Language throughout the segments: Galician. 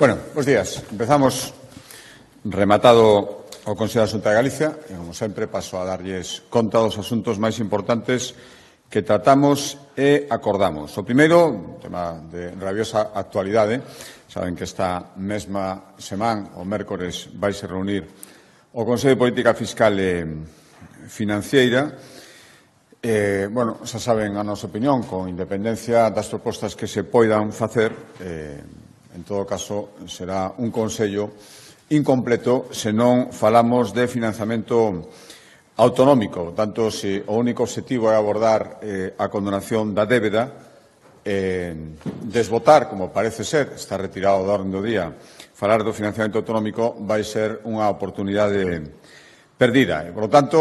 Bueno, bos días. Empezamos rematado o Consello da Xunta de Galicia e, como sempre, paso a darlles conta dos asuntos máis importantes que tratamos e acordamos. O primeiro, tema de rabiosa actualidade. Saben que esta mesma semana, o mércores, vaise reunir o Consello de Política Fiscal e Financeira. Bueno, xa saben a nosa opinión, con independencia das propostas que se poidan facer, en todo caso, será un Consello incompleto se non falamos de financiamento autonómico. Tanto, se o único objetivo é abordar a condonación da débeda, desbotar, como parece ser, está retirado da orde do día, falar do financiamento autonómico vai ser unha oportunidade perdida. Por lo tanto,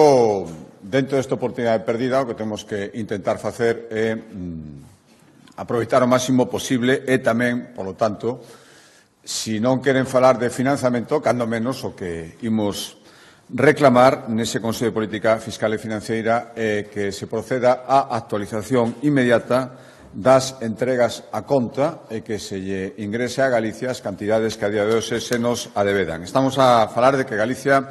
dentro desta oportunidade perdida, o que temos que intentar facer é aproveitar o máximo posible e tamén, por lo tanto, se non queren falar de financiamento, cando menos o que imos reclamar nese Consello de Política Fiscal e Financeira é que se proceda á actualización inmediata das entregas a conta e que se lle ingrese a Galicia as cantidades que a día de hoxe se nos adevedan. Estamos a falar de que Galicia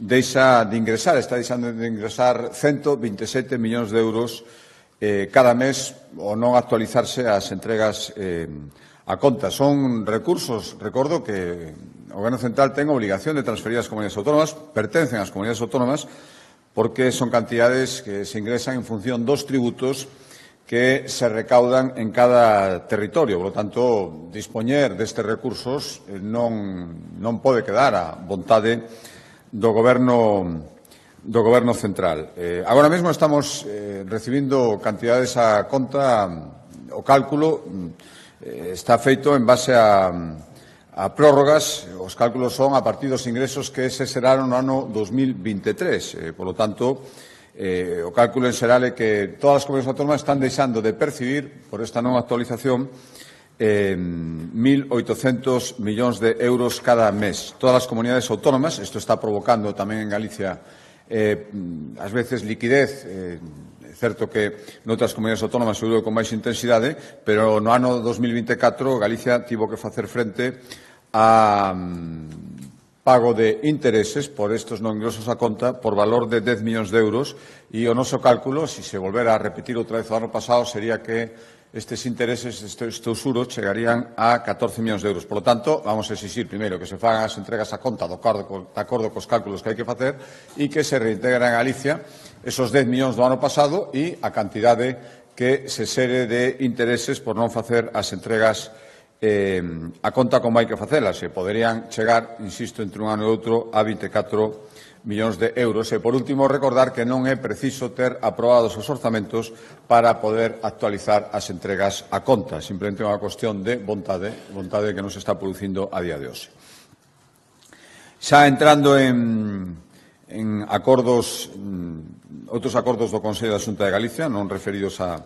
está deixando de ingresar 127 millóns de euros cada mes ao non actualizarse as entregas a conta. Son recursos, recordo, que o Goberno Central ten obligación de transferir ás comunidades autónomas, pertencen ás comunidades autónomas, porque son cantidades que se ingresan en función dos tributos que se recaudan en cada territorio. Por lo tanto, dispoñer destes recursos non pode quedar a vontade do Goberno Central. Agora mesmo estamos recibindo cantidades a conta. O cálculo está feito en base a prórrogas. Os cálculos son a partir dos ingresos que se xeraron no ano 2023. Por lo tanto, o cálculo en xeral é que todas as comunidades autónomas están deixando de percibir, por esta non actualización, 1.800 millóns de euros cada mes. Todas as comunidades autónomas, isto está provocando tamén en Galicia ás veces liquidez. É certo que noutras comunidades autónomas seguro con máis intensidade, pero no ano 2024 Galicia tivo que facer frente a pago de intereses por estes non ingresos a conta por valor de 10 millóns de euros, e o noso cálculo, se se volvera a repetir outra vez o ano pasado, sería que estes intereses, estes usuros, chegarían a 14 millóns de euros. Por lo tanto, vamos a exixir, primeiro, que se fagan as entregas a conta de acordo cos cálculos que hai que facer e que se reintegren a Galicia esos 10 millóns do ano pasado e a cantidade que se xere de intereses por non facer as entregas a conta como hai que facelas. Se poderían chegar, insisto, entre un ano e outro a 24 millóns de euros. E, por último, recordar que non é preciso ter aprobados os orzamentos para poder actualizar as entregas a conta. Simplemente é unha cuestión de vontade que non se está producindo a día de hoxe. Xa entrando en acordos, outros acordos do Consello da Xunta de Galicia, non referidos a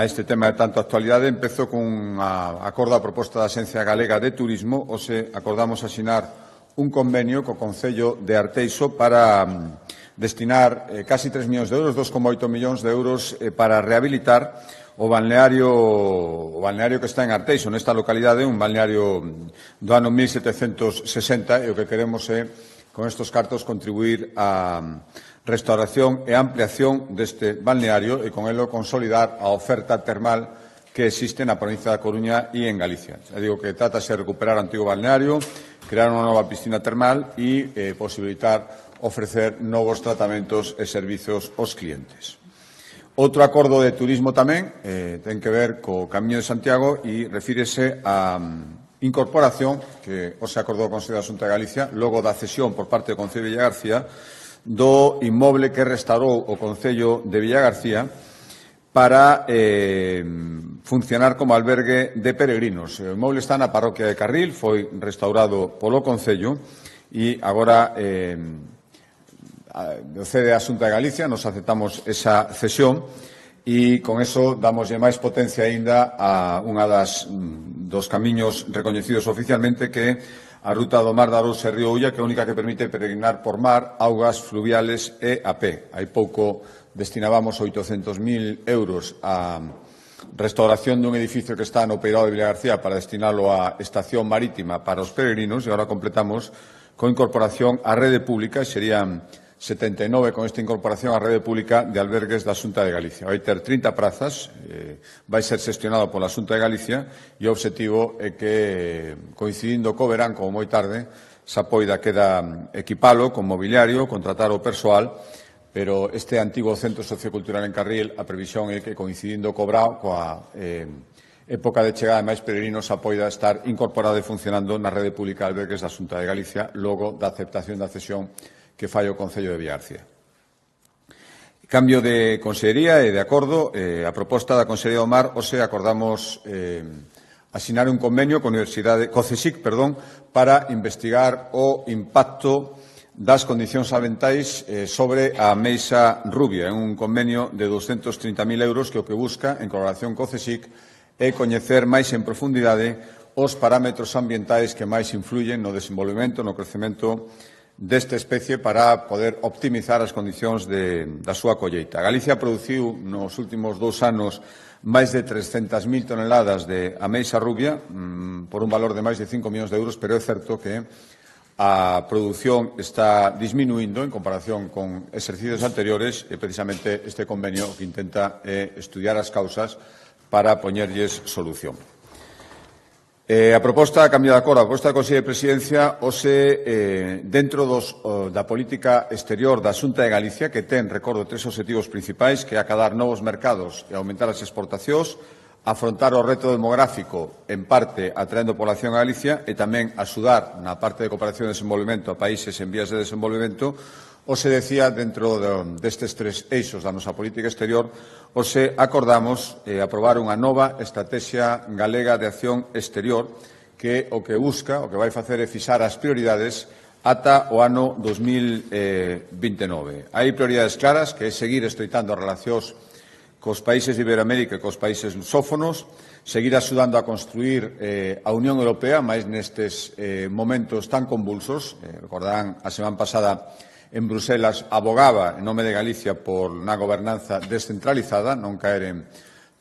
este tema de tanta actualidade, empezo con un acordo a proposta da Axencia Galega de Turismo. Hoxe acordamos asinar un convenio co Concello de Arteixo para destinar casi 3 millóns de euros, 2,8 millóns de euros, para rehabilitar o balneario que está en Arteixo, nesta localidade, un balneario do ano 1760, e o que queremos é, con estes cartos, contribuir á restauración e ampliación deste balneario e con elo consolidar a oferta termal que existe na provincia da Coruña e en Galicia. Já digo que trátase de recuperar o antigo balneario, crear unha nova piscina termal e posibilitar ofrecer novos tratamentos e servizos aos clientes. Outro acordo de turismo tamén ten que ver co Camiño de Santiago e refírese á incorporación que hoxe acordou o Consello da Xunta de Galicia, logo da cesión por parte do Concello de Villagarcía do inmoble que restaurou o Concello de Villagarcía para funcionar como albergue de peregrinos. O inmoble está na parroquia de Carril, foi restaurado polo Concello e agora cede a Xunta de Galicia, nos aceptamos esa cesión e con eso damoslle máis potencia aínda a unha dos camiños recoñecidos oficialmente que é a ruta do Mar de Arousa e Río Ulla, que é a única que permite peregrinar por mar, augas fluviales e a pé. Hai pouco destinábamos 800.000 euros a restauración dun edificio que está no Peirao de Vilagarcía para destinalo a estación marítima para os peregrinos e agora completamos con incorporación á rede pública, serían 79 con esta incorporación á rede pública de albergues da Xunta de Galicia. Vai ter 30 prazas, vai ser xestionado pola Xunta de Galicia e o obxectivo é que, coincidindo co verán, como moi tarde, se poida queda equipalo con mobiliario, contratar o persoal, pero este antigo centro sociocultural en Carril, a previsión é que, coincidindo co brao, coa época de chegada de máis peregrinos, a poida estar incorporado e funcionando na rede pública de albergues da Xunta de Galicia, logo da aceptación da cesión que fai o Concello de Vilagarcía. Cambio de consellería e de acordo, a proposta da Consellería do Mar, hoxe acordamos asinar un convenio con a Universidade COCESIC, para investigar o impacto das condicións ambientais sobre a ameixa rubia. É un convenio de 230.000 euros que o que busca, en colaboración co CSIC, é coñecer máis en profundidade os parámetros ambientais que máis influyen no desenvolvemento, no crecemento desta especie para poder optimizar as condicións da súa colleita. Galicia produciu nos últimos 2 anos máis de 300.000 toneladas de ameixa rubia por un valor de máis de 5 millóns de euros, pero é certo que a produción está disminuindo en comparación con exercicios anteriores e precisamente este convenio que intenta estudiar as causas para poñerlles solución. A proposta, cambio de acordo, a proposta da Consellería de Presidencia hoxe dentro da política exterior da Xunta de Galicia, que ten, recordo, 3 obxectivos principais, que é acadar novos mercados e aumentar as exportacións, afrontar o reto demográfico, en parte atraendo población a Galicia, e tamén axudar na parte de cooperación e desenvolvemento a países en vías de desenvolvemento. Hoxe decía, dentro destes 3 eixos da nosa política exterior, hoxe acordamos aprobar unha nova estrategia galega de acción exterior que o que busca, o que vai facer é fixar as prioridades ata o ano 2029. Hai prioridades claras, que é seguir estreitando as relacións cos países de Iberoamérica e cos países lusófonos, seguir axudando a construir a Unión Europea, máis nestes momentos tan convulsos. Recordarán, a semana pasada en Bruselas abogaba, en nome de Galicia, por unha gobernanza descentralizada, non caer en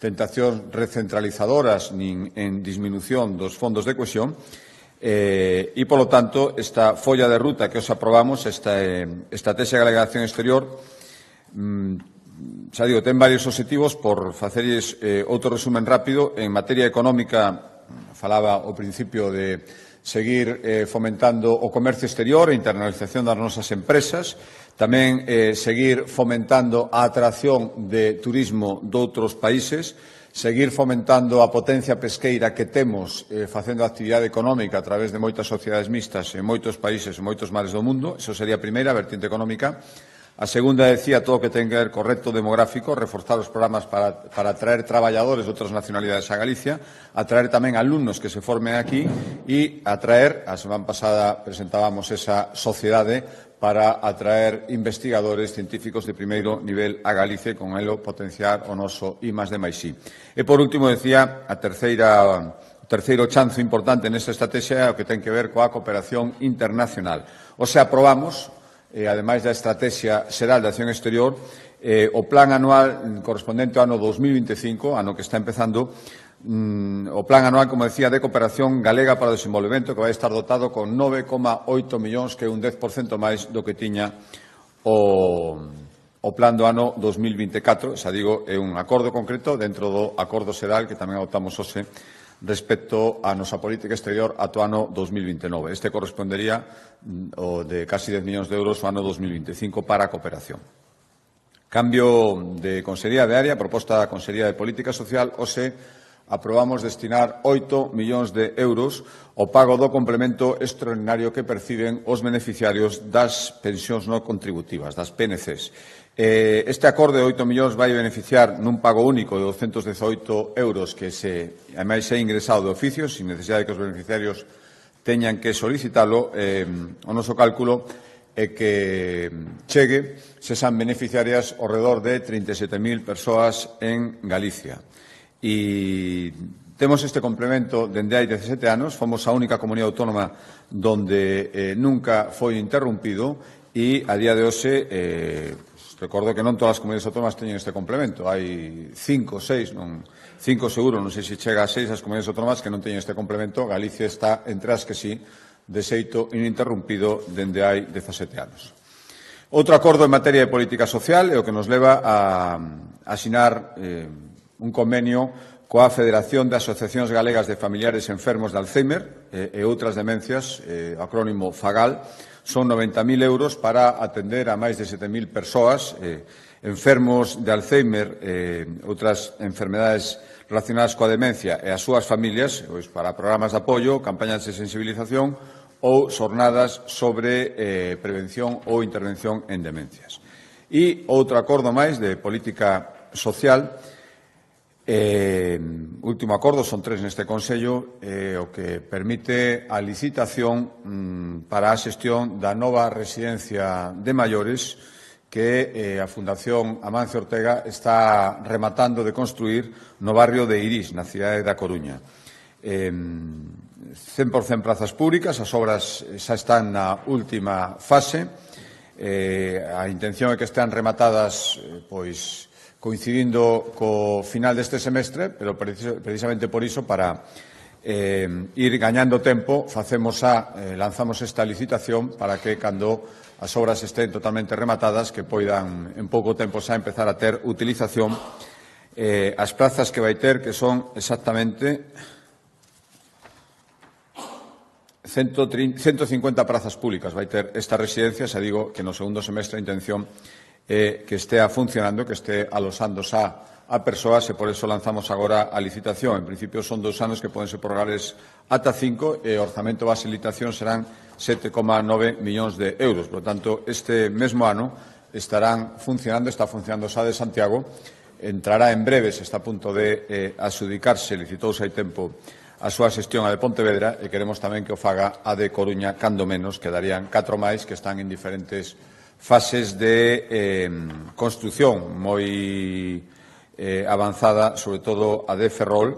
tentacións recentralizadoras nin en disminución dos fondos de cohesión, e, polo tanto, esta folla de ruta que os aprobamos, esta Estrategia Galega de Acción Exterior, xa digo, ten varios obxectivos. Por facerlles outro resumen rápido, en materia económica, falaba ao principio de seguir fomentando o comercio exterior e internalización das nosas empresas, tamén seguir fomentando a atracción de turismo doutros países, seguir fomentando a potencia pesqueira que temos facendo actividade económica a través de moitas sociedades mixtas en moitos países e moitos mares do mundo. Eso sería a primeira, a vertiente económica. A segunda, decía, todo o que ten que ver co reto demográfico, reforzar os programas para atraer traballadores de outras nacionalidades a Galicia, atraer tamén alumnos que se formen aquí e atraer, a semana pasada presentábamos esa sociedade para atraer investigadores científicos de primeiro nivel a Galicia e con elo potenciar o noso I+D+I. E, por último, decía, o terceiro chanzo importante nesta estrategia é o que ten que ver coa cooperación internacional. O sea, aprobamos, ademais da Estrategia Xeral de Acción Exterior, o plan anual correspondente ao ano 2025, ano que está empezando, o plan anual, como decía, de cooperación galega para o desenvolvemento, que vai estar dotado con 9,8 millóns, que é un 10% máis do que tiña o plan do ano 2024. Xa digo, é un acordo concreto dentro do acordo xeral que tamén adoptamos hoxe respecto á nosa política exterior ata o ano 2029. Este correspondería o de casi 10 millóns de euros o ano 2025 para a cooperación. Cambio de consellería de área, proposta da Consellería de Política Social, hoxe aprobamos destinar 8 millóns de euros ao pago do complemento extraordinario que perciben os beneficiarios das pensións non contributivas, das PNCs. Este acordo de 8 millóns vai beneficiar nun pago único de 218 euros que ademais é ingresado de oficio, sin necesidade de que os beneficiarios teñan que solicitalo. O noso cálculo é que chegue, se san beneficiarias, ao redor de 37.000 persoas en Galicia. E temos este complemento dende hai 17 anos, fomos a única comunidade autónoma donde nunca foi interrompido e a día de hoxe recordo que non todas as comunidades autónomas teñen este complemento. Hai 5 ou 6, 5 seguro, non sei se chega a 6 as comunidades autónomas que non teñen este complemento. Galicia está entre as que sí, de xeito ininterrompido dende hai 17 anos. Outro acordo en materia de política social é o que nos leva a asinar un convenio coa Federación de Asociacións Galegas de Familiares Enfermos de Alzheimer e outras demencias, acrónimo FAGAL. Son 90.000 euros para atender a máis de 7.000 persoas enfermos de Alzheimer e outras enfermedades relacionadas coa demencia e as súas familias, pois para programas de apoio, campañas de sensibilización ou xornadas sobre prevención ou intervención en demencias. E outro acordo máis de política social. Último acordo, son 3 neste Consello, o que permite a licitación para a xestión da nova residencia de maiores que a Fundación Amancio Ortega está rematando de construir no barrio de Irís, na cidade da Coruña. 100% prazas públicas, as obras xa están na última fase. A intención é que estean rematadas, pois, coincidindo co final deste semestre, pero precisamente por iso, para ir gañando tempo, lanzamos esta licitación para que, cando as obras estén totalmente rematadas, que poidan en pouco tempo xa empezar a ter utilización as plazas que vai ter, que son exactamente 150 prazas públicas vai ter esta residencia. Xa digo que no segundo semestre a intención que estea funcionando, que este alosando xa a persoas, e por eso lanzamos agora a licitación. En principio son 2 anos que poden ser prorrogables ata 5 e o orzamento base de licitación serán 7,9 millóns de euros. Por lo tanto, este mesmo ano estarán funcionando, está funcionando xa de Santiago, entrará en breve, se está a punto de adxudicarse, licitouse hai tempo a súa xestión a de Pontevedra, e queremos tamén que o faga a de Coruña, cando menos, quedarían 4 máis que están en diferentes fases de construción moi avanzada, sobre todo a de Ferrol,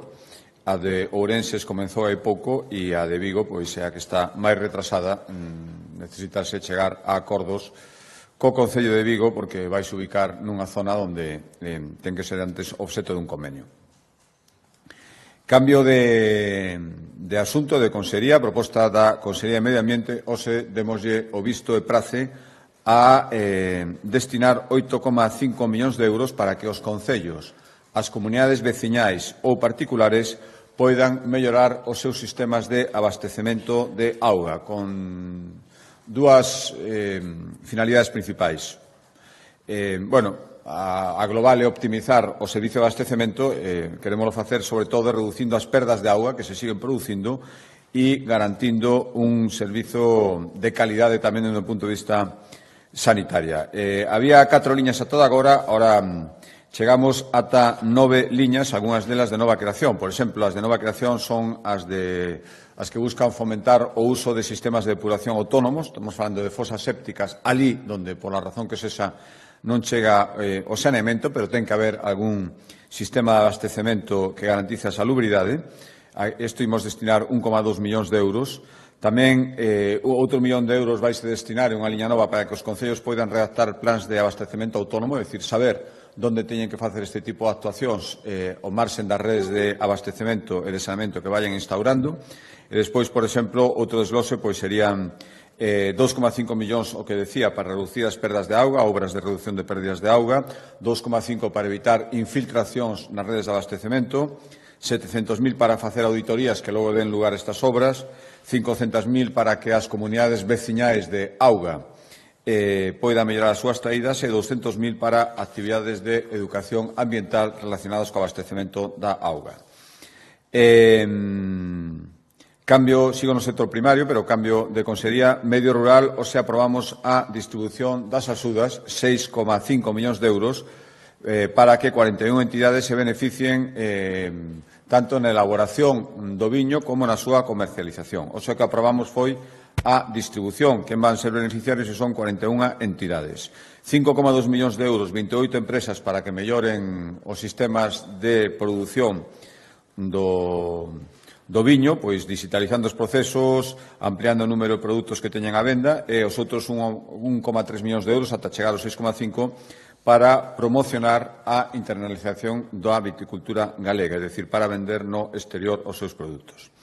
a de Ourenses comenzou hai pouco e a de Vigo, pois é a que está máis retrasada. Necesitase chegar a acordos co Concello de Vigo porque vai se ubicar nunha zona onde ten que ser antes obxecto dun convenio. Cambio de asunto de Consellería, proposta da Consellería de Medio Ambiente, hoxe demoslle o visto e prace a destinar 8,5 millóns de euros para que os concellos, as comunidades veciñais ou particulares poidan mellorar os seus sistemas de abastecemento de auga con 2 finalidades principais. A global é optimizar o servicio de abastecemento, queremos facer sobre todo reducindo as perdas de auga que se siguen producindo e garantindo un servizo de calidade tamén desde o punto de vista sanitaria. Había 4 liñas a toda agora chegamos ata 9 liñas, algunhas delas de nova creación. Por exemplo, as de nova creación son as que buscan fomentar o uso de sistemas de depuración autónomos. Estamos falando de fosas sépticas ali donde, por a razón que sexa, non chega o saneamento, pero ten que haber algún sistema de abastecemento que garantice a salubridade. Isto imos destinar 1,2 millóns de euros. Tamén outro millón de euros vai se destinar en unha liña nova para que os concellos poidan redactar plans de abastecemento autónomo, é dicir, saber onde teñen que facer este tipo de actuacións ao marxen das redes de abastecemento e de saneamento que vayan instaurando. E despois, por exemplo, outro desglose serían 2,5 millóns, o que decía, para reducir as perdas de auga, obras de reducción de pérdidas de auga, 2,5 para evitar infiltracións nas redes de abastecemento, 700.000 para facer auditorías que logo den lugar a estas obras, 500.000 para que as comunidades veciñais de auga poidan mellorar as súas traídas e 200.000 para actividades de educación ambiental relacionadas co abastecemento da auga. Sigo no sector primario, pero cambio de Consellería Medio Rural, hoxe aprobamos a distribución das axudas, 6,5 millóns de euros, para que 41 entidades se beneficien tanto na elaboración do viño como na súa comercialización. O que aprobamos foi a distribución, quen van ser beneficiarios e son 41 entidades. 5,2 millóns de euros, 28 empresas para que melloren os sistemas de produción do viño, pois digitalizando os procesos, ampliando o número de produtos que teñen á venda, e os outros 1,3 millóns de euros ata chegar aos 6,5 para promocionar a internalización da viticultura galega, é dicir, para vender no exterior os seus produtos.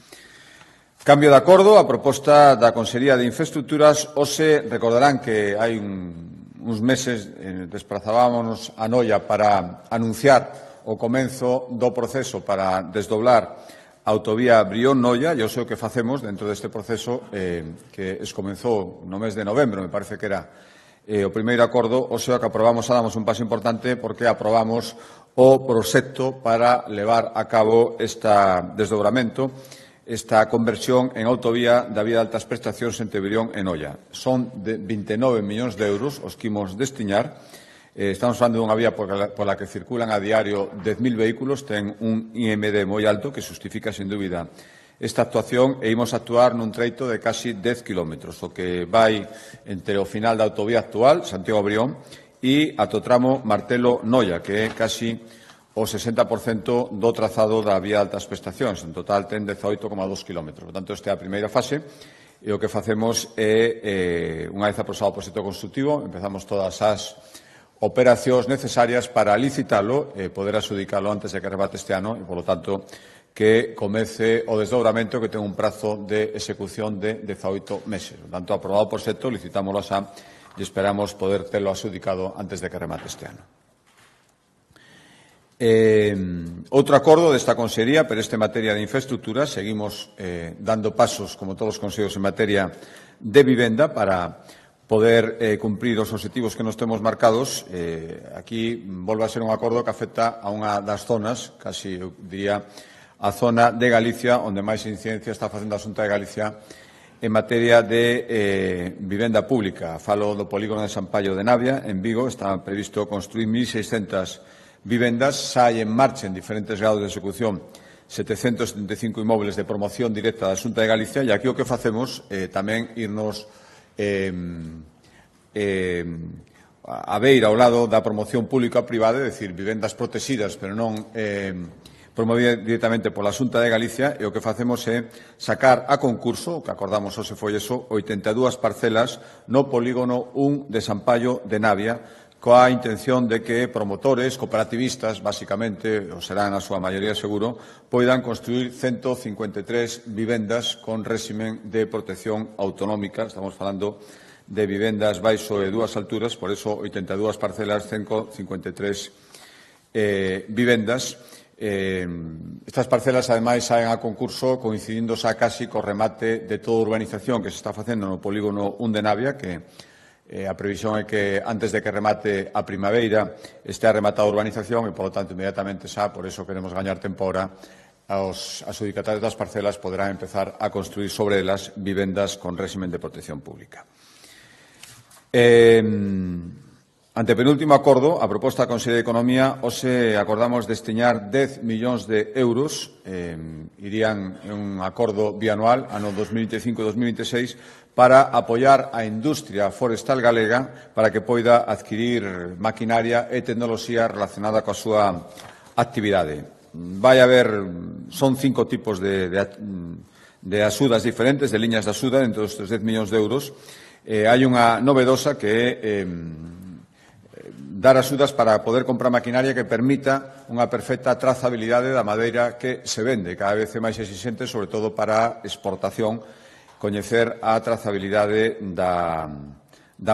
Cambio de acordo, a proposta da Consellería de Infraestructuras, hoxe recordarán que hai uns meses desprazábamos a Noia para anunciar o comenzo do proceso para desdoblar a autovía Brión-Noia, e hoxe o que facemos dentro deste proceso que comenzou no mes de novembro, me parece que era o primeiro acordo, o sea que aprobamos, damos un paso importante porque aprobamos o proxecto para levar a cabo este desdobramento, esta conversión en autovía da vía de altas prestacións entre Brión e Noia. Son de 29 millóns de euros os que imos destiñar. Estamos falando dunha vía pola que circulan a diario 10.000 vehículos, ten un IMD moi alto que justifica, sen dúbida, esta actuación, e imos actuar nun treito de casi 10 kilómetros, o que vai entre o final da autovía actual, Santiago-Brión, e ata o tramo Martelo-Noia, que é casi o 60% do trazado da vía de altas prestacións. En total ten 18,2 kilómetros. Por tanto, esta é a primeira fase, e o que facemos é, unha vez aprobado o proxecto constructivo, empezamos todas as operacións necesarias para licitalo e poder adxudicalo antes de que rebate este ano, e, polo tanto, que comece o desdobramento, que ten un prazo de execución de 18 meses. Por tanto, aprobado por proxecto, licitámoslo xa e esperamos poder telo adxudicado antes de que remate este ano. Outro acordo desta Consellería, pero este en materia de infraestructuras, seguimos dando pasos, como todos os consellos, en materia de vivenda para poder cumprir os obxectivos que nos temos marcados. Aquí volve a ser un acordo que afecta a unha das zonas, casi eu diría, a zona de Galicia, onde máis incidencia está facendo a Xunta de Galicia en materia de vivenda pública. Falo do polígono de San Paio de Navia, en Vigo. Está previsto construir 1.600 vivendas. Xa hai en marcha, en diferentes grados de execución, 775 inmobles de promoción directa da Xunta de Galicia, e aquí o que facemos tamén irnos a beira ao lado da promoción pública-privada, é dicir, vivendas protegidas, pero non promovida directamente pola Xunta de Galicia, e o que facemos é sacar a concurso, o que acordamos hoxe foi eso, 82 parcelas no polígono 1 de San Paio de Navia, coa intención de que promotores, cooperativistas, basicamente, ou serán a súa maioría seguro, poidan construir 153 vivendas con réximen de protección autonómica. Estamos falando de vivendas baixo e dúas alturas, por eso 82 parcelas, 153 vivendas. Estas parcelas, ademais, saen a concurso coincidindo xa casi co remate de toda a urbanización que se está facendo no polígono 1 de Navia, que a previsión é que antes de que remate a primavera estea rematada a urbanización, e, polo tanto, inmediatamente xa, por eso queremos gañar tempo ahora, os adjudicatarios das parcelas poderán empezar a construir sobre elas vivendas con réximen de protección pública. Antepenúltimo acordo, a proposta da Consellería de Economía, hoxe acordamos destiñar 10 millóns de euros, irían en un acordo bianual, ano 2025-2026, para apoiar a industria forestal galega para que poida adquirir maquinaria e tecnoloxía relacionada coa súa actividade. Vai haber, son 5 tipos de axudas diferentes, de liñas de axuda, dentro destes 10 millóns de euros. Hai unha novedosa que é dar axudas para poder comprar maquinaria que permita unha perfecta trazabilidade da madeira que se vende, cada vez é máis exixente, sobre todo para a exportación, coñecer a trazabilidade da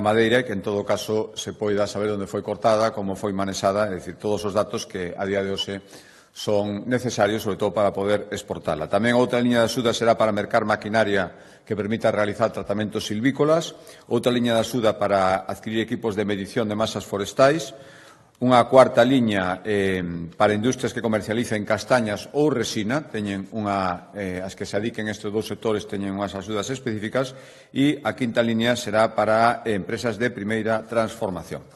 madeira e que, en todo caso, se poida saber onde foi cortada, como foi manexada, é dicir, todos os datos que a día de hoxe son necesarios, sobre todo para poder exportala. Tamén outra liña de axuda será para mercar maquinaria que permita realizar tratamentos silvícolas, outra liña de axuda para adquirir equipos de medición de masas forestais, unha cuarta liña para industrias que comercialicen castañas ou resina, teñen as que se adiquen estes dous sectores teñen unhas axudas específicas, e a quinta liña será para empresas de primeira transformación.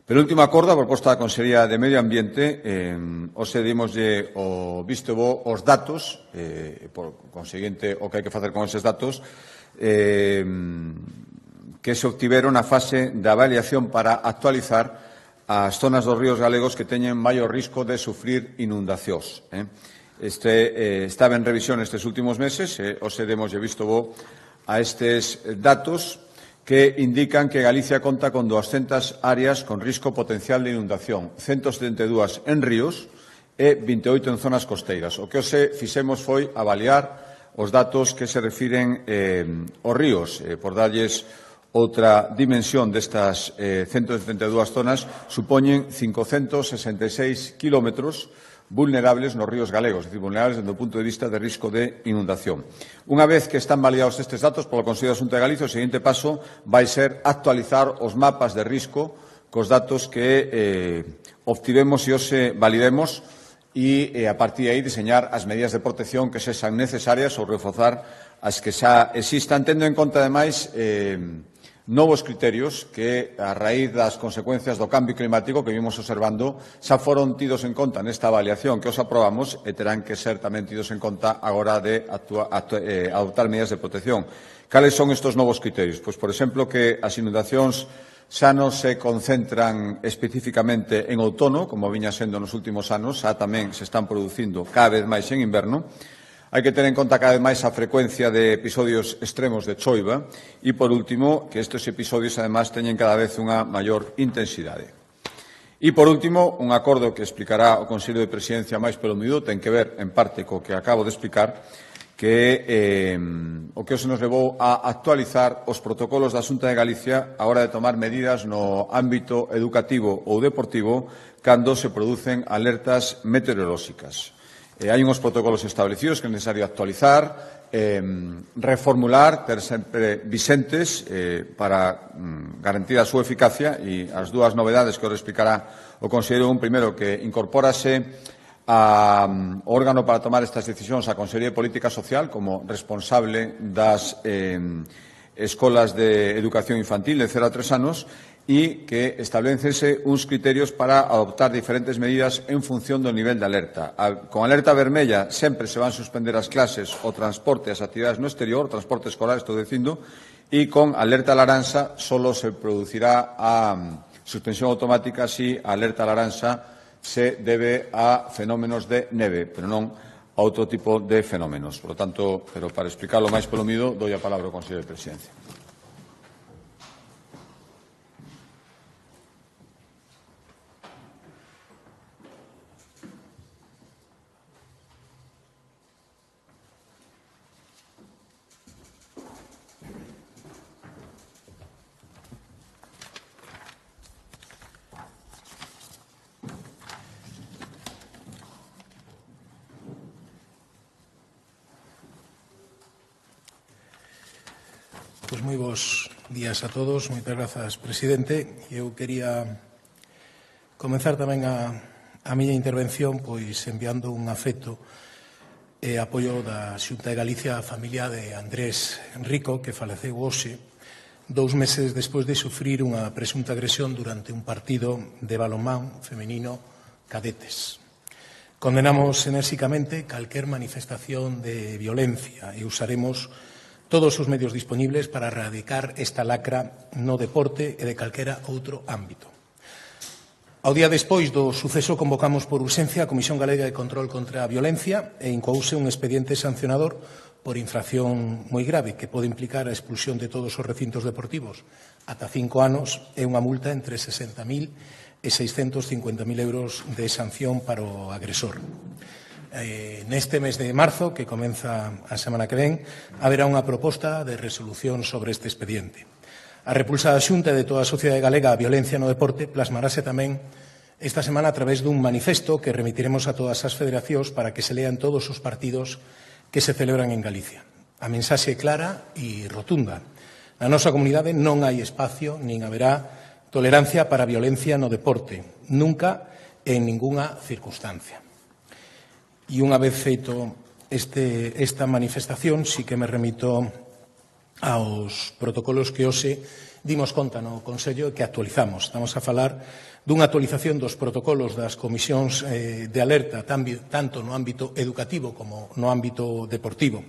Penúltimo acordo, a proposta da Consellería de Medio Ambiente, hoxe dimoslle o visto bo os datos, por conseguinte o que hai que facer con eses datos, que se obtiveron na fase de avaliación para actualizar as zonas dos ríos galegos que teñen maior risco de sufrir inundacións. Estaba en revisión estes últimos meses, hoxe demoslle visto bo a estes datos que indican que Galicia conta con 200 áreas con risco potencial de inundación, 172 en ríos e 28 en zonas costeiras. O que hoxe fixemos foi avaliar os datos que se refiren aos ríos, por darlles outra dimensión destas 172 zonas, supoñen 566 kilómetros vulnerables nos ríos galegos, é dicir, vulnerables desde o punto de vista de risco de inundación. Unha vez que están validados estes datos polo Consello da Xunta de Galicia, o seguinte paso vai ser actualizar os mapas de risco cos datos que obtivemos e hoxe validemos e, a partir de aí, diseñar as medidas de protección que sexan necesarias ou reforzar as que xa existan, tendo en conta, ademais, novos criterios que, a raíz das consecuencias do cambio climático que vimos observando, xa foron tidos en conta nesta avaliación que os aprobamos e terán que ser tamén tidos en conta agora de adoptar medidas de protección. Cales son estes novos criterios? Pois, por exemplo, que as inundacións xa non se concentran especificamente en outono, como viña sendo nos últimos anos, xa tamén se están producindo cada vez máis en inverno. Hai que ter en conta cada vez máis a frecuencia de episodios extremos de choiva e, por último, que estes episodios, además, teñen cada vez unha maior intensidade. E, por último, un acordo que explicará o Consello de Presidencia máis pelo miúdo, ten que ver, en parte, co que acabo de explicar, que o que se nos levou a actualizar os protocolos da Xunta de Galicia a hora de tomar medidas no ámbito educativo ou deportivo cando se producen alertas meteorolóxicas. Hai unhos protocolos establecidos que é necesario actualizar, reformular, ter sempre vixentes para garantir a súa eficacia, e as dúas novedades que os explicará o conselleiro, un primeiro que incorpórase ao órgano para tomar estas decisións a Consellería de Política Social como responsable das escolas de educación infantil de 0 a 3 anos, e que establecese uns criterios para adoptar diferentes medidas en función do nivel de alerta. Con alerta vermella sempre se van suspender as clases, o transporte e as actividades no exterior, o transporte escolar, estou dicindo, e con alerta laranxa solo se producirá a suspensión automática si a alerta laranxa se debe a fenómenos de neve, pero non a outro tipo de fenómenos. Por lo tanto, pero para explicarlo máis polo miúdo, doi a palabra ao Conselleiro de Presidencia. Pois moi bons días a todos. Moitas grazas, presidente. Eu quería comenzar tamén a miña intervención pois enviando un afecto e apoio da Xunta de Galicia á familia de Andrés Rico, que faleceu hoxe, 2 meses despois de sufrir unha presunta agresión durante un partido de balonmán femenino cadetes. Condenamos enérxicamente calquer manifestación de violencia e usaremos todos os medios disponibles para erradicar esta lacra no deporte e de calquera outro ámbito. Ao día despois do suceso convocamos por urxencia a Comisión Galega de Control contra a Violencia e incouse un expediente sancionador por infracción moi grave que pode implicar a expulsión de todos os recintos deportivos ata 5 anos e unha multa entre 60.000 e 650.000 euros de sanción para o agresor. Neste mes de marzo, que comeza a semana que ven, haberá unha proposta de resolución sobre este expediente. A repulsa da Xunta e de toda a sociedade galega a violencia no deporte plasmarase tamén esta semana a través dun manifesto que remitiremos a todas as federacións para que se lean todos os partidos que se celebran en Galicia. A mensaxe é clara e rotunda. Na nosa comunidade non hai espacio nin haberá Tolerancia para a violencia no deporte, nunca en ningunha circunstancia. E unha vez feito esta manifestación, sí que me remito aos protocolos que hoxe dimos conta no Consello que actualizamos. Estamos a falar dunha actualización dos protocolos das comisións de alerta, tanto no ámbito educativo como no ámbito deportivo.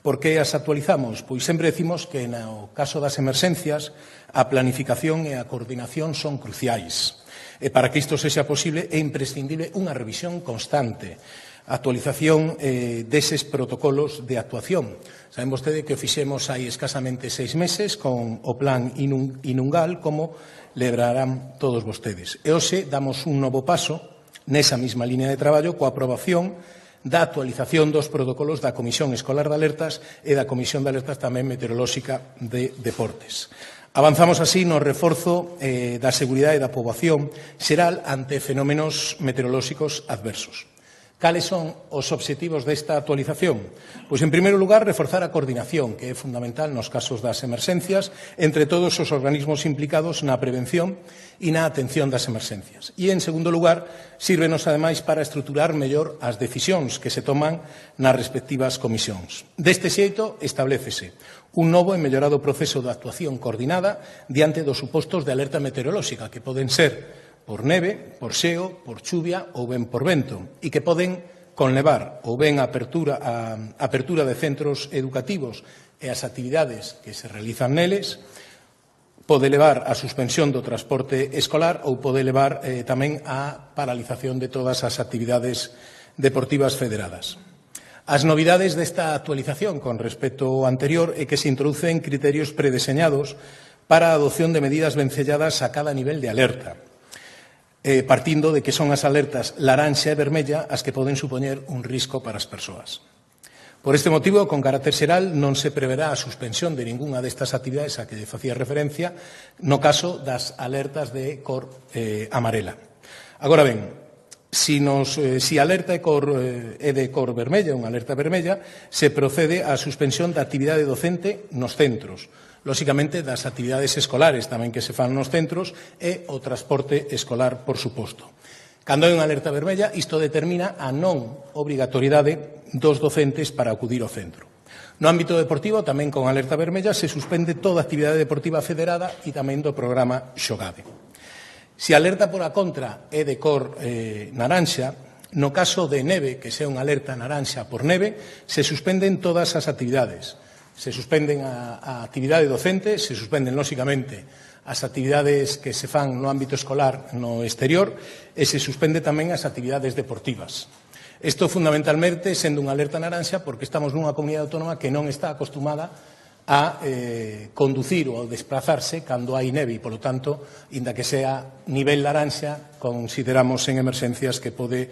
Por que as actualizamos? Pois sempre decimos que no caso das emerxencias a planificación e a coordinación son cruciais. E para que isto sexa posible é imprescindible unha revisión constante, actualización deses protocolos de actuación. Saben vostede que o fixemos hai escasamente 6 meses con o plan Inungal, como lembrarán todos vostedes. E hoxe damos un novo paso nesa mesma línea de traballo coa aprobación da actualización dos protocolos da Comisión Escolar de Alertas e da Comisión de Alertas tamén meteorolóxica de Deportes. Avanzamos así no reforzo da seguridade da poboación xeral ante fenómenos meteorolóxicos adversos. Cales son os obxectivos desta actualización? Pois, en primeiro lugar, reforzar a coordinación, que é fundamental nos casos das emerxencias, entre todos os organismos implicados na prevención e na atención das emerxencias. E, en segundo lugar, sírvenos, ademais, para estruturar mellor as decisións que se toman nas respectivas comisións. Deste xeito, establécese un novo e mellorado proceso de actuación coordinada diante dos supostos de alerta meteorolóxica, que poden ser por neve, por xeo, por chuvia ou ben por vento, e que poden conlevar ou ben a apertura de centros educativos e as actividades que se realizan neles, pode levar a suspensión do transporte escolar ou pode levar tamén a paralización de todas as actividades deportivas federadas. As novidades desta actualización con respecto ao anterior é que se introducen criterios predeseñados para a adopción de medidas vencelladas a cada nivel de alerta, partindo de que son as alertas laranxa e vermella as que poden supoñer un risco para as persoas. Por este motivo, con carácter xeral, non se preverá a suspensión de ningunha destas actividades a que facía referencia no caso das alertas de cor amarela. Agora ben, se a alerta é de cor vermella, unha alerta vermella, se procede á suspensión da actividade docente nos centros, lóxicamente das actividades escolares tamén que se fan nos centros e o transporte escolar, por suposto. Cando hai unha alerta vermella, isto determina a non obrigatoriedade dos docentes para acudir ao centro. No ámbito deportivo, tamén con alerta vermella, se suspende toda actividade deportiva federada e tamén do programa Xogade. Se a alerta por a contra é de cor naranxa, no caso de neve, que sea unha alerta naranxa por neve, se suspenden todas as actividades. Se suspenden a actividade docente, se suspenden, lóxicamente, as actividades que se fan no ámbito escolar no exterior e se suspende tamén as actividades deportivas. Isto, fundamentalmente, sendo unha alerta naranxa, porque estamos nunha comunidade autónoma que non está acostumada a conducir ou a desplazarse cando hai neve e, polo tanto, inda que sea nivel laranxa, consideramos en emerxencias que pode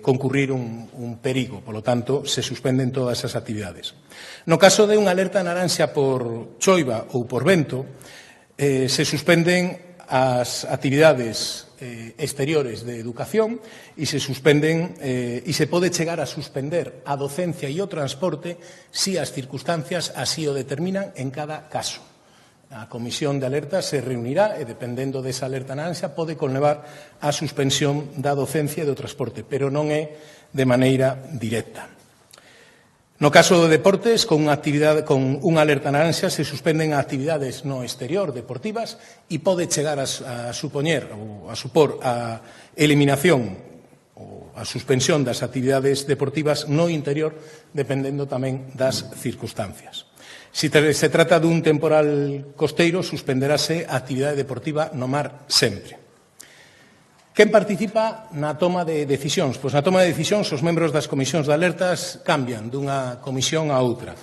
concurrir un perigo. Polo tanto, se suspenden todas as actividades. No caso de unha alerta naranxa por choiva ou por vento, se suspenden as actividades exteriores de educación e se suspenden e se pode chegar a suspender a docencia e o transporte si as circunstancias así o determinan en cada caso. A Comisión de Alerta se reunirá e, dependendo desa alerta naranxa, pode conlevar a suspensión da docencia e do transporte, pero non é de maneira directa. No caso de deportes, con unha alerta naranxa se suspenden actividades no exterior deportivas e pode chegar a supoñer ou a supor a eliminación ou a suspensión das actividades deportivas no interior, dependendo tamén das circunstancias. Se trata dun temporal costeiro, suspenderase a actividade deportiva no mar sempre. Quen participa na toma de decisións? Pois na toma de decisións os membros das comisións de alertas cambian dunha comisión a outra.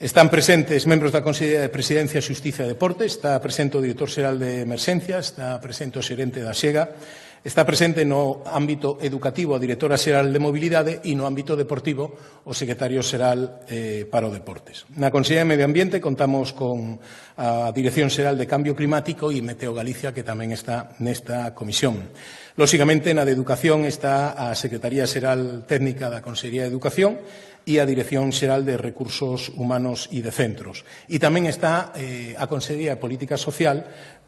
Están presentes membros da Consellería de Presidencia, Xustiza e Deportes, está presente o director xeral de Emerxencias, está presente o xerente da Xega, está presente no ámbito educativo a directora xeral de Mobilidade e no ámbito deportivo o secretario xeral para o Deportes. Na Consellería de Medio Ambiente contamos con a Dirección Xeral de Cambio Climático e Meteo Galicia, que tamén está nesta comisión. Lóxicamente, na de Educación está a Secretaría Xeral Técnica da Consellería de Educación e a Dirección Xeral de Recursos Humanos e de Centros. E tamén está a Consellería de Política Social,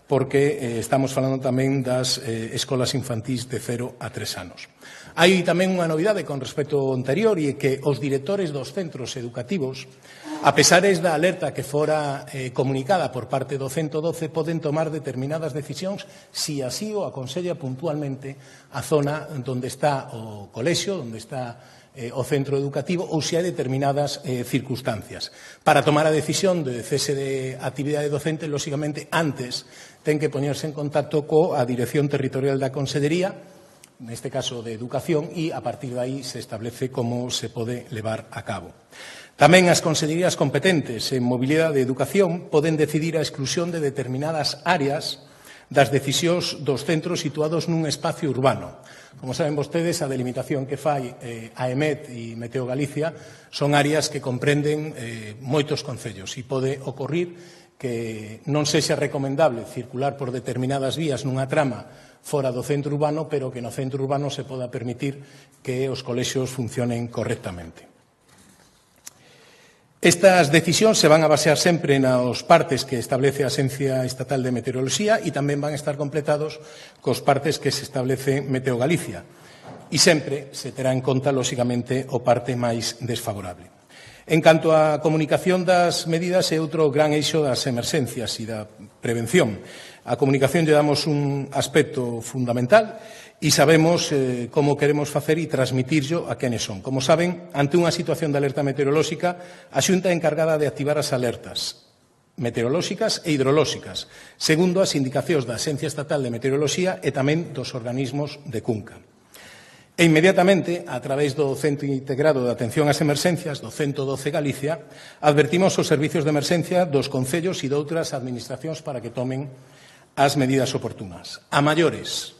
porque estamos falando tamén das escolas infantís de 0 a 3 anos. Hai tamén unha novidade con respecto ao anterior, e é que os directores dos centros educativos, a pesares da alerta que fora comunicada por parte do 112, poden tomar determinadas decisións si así o aconsella puntualmente a zona onde está o colexio, onde está o centro educativo, ou se hai determinadas circunstancias. Para tomar a decisión de cese de actividade docente, lóxicamente, antes ten que poñerse en contacto coa Dirección Territorial da Consellería, neste caso de Educación, e a partir de aí se establece como se pode levar a cabo. Tamén as consellerías competentes en mobilidade e educación poden decidir a exclusión de determinadas áreas das decisións dos centros situados nun espacio urbano. Como saben vostedes, a delimitación que fai a EMET e Meteo Galicia son áreas que comprenden moitos concellos, e pode ocorrir que non sexa recomendable circular por determinadas vías nunha trama fora do centro urbano, pero que no centro urbano se poda permitir que os colexios funcionen correctamente. Estas decisións se van a basear sempre nos partes que establece a Axencia Estatal de Meteoroloxía, e tamén van a estar completados cos partes que se establece Meteo Galicia. E sempre se terá en conta, lóxicamente, o parte máis desfavorable. En canto á comunicación das medidas, é outro gran eixo das emerxencias e da prevención. A comunicación lle damos un aspecto fundamental e sabemos como queremos facer e transmitirlo a quenes son. Como saben, ante unha situación de alerta meteorolóxica, a Xunta é encargada de activar as alertas meteorolóxicas e hidrolóxicas, segundo as indicacións da Axencia Estatal de Meteoroloxía e tamén dos organismos de Cunca. E inmediatamente, a través do Centro Integrado de Atención ás Emerxencias do 112 Galicia, advertimos os servizos de emerxencia dos concellos e de outras administracións para que tomen as medidas oportunas. A maiores,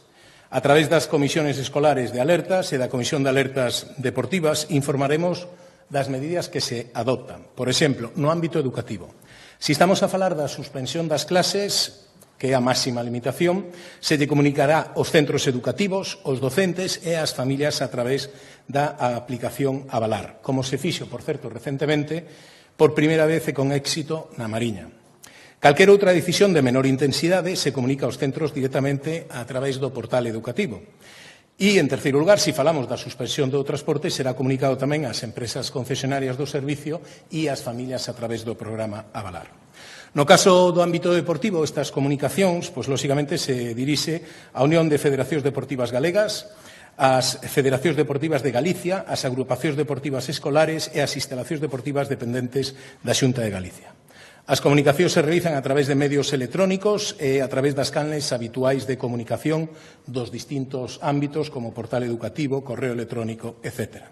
a través das comisións escolares de alertas e da Comisión de Alertas Deportivas, informaremos das medidas que se adoptan. Por exemplo, no ámbito educativo. Se estamos a falar da suspensión das clases, que é a máxima limitación, se lle comunicará aos centros educativos, aos docentes e ás familias a través da aplicación Avalar, como se fixo, por certo, recentemente, por primeira vez e con éxito na Mariña. Calquera outra decisión de menor intensidade se comunica aos centros directamente a través do portal educativo. E, en terceiro lugar, se falamos da suspensión do transporte, será comunicado tamén ás empresas concesionarias do servicio e ás familias a través do programa Avalar. No caso do ámbito deportivo, estas comunicacións, pois, lóxicamente, se dirixe á Unión de Federacións Deportivas Galegas, ás Federacións Deportivas de Galicia, ás agrupacións deportivas escolares e ás instalacións deportivas dependentes da Xunta de Galicia. As comunicacións se realizan a través de medios electrónicos e a través das canles habituais de comunicación dos distintos ámbitos, como portal educativo, correo electrónico, etc.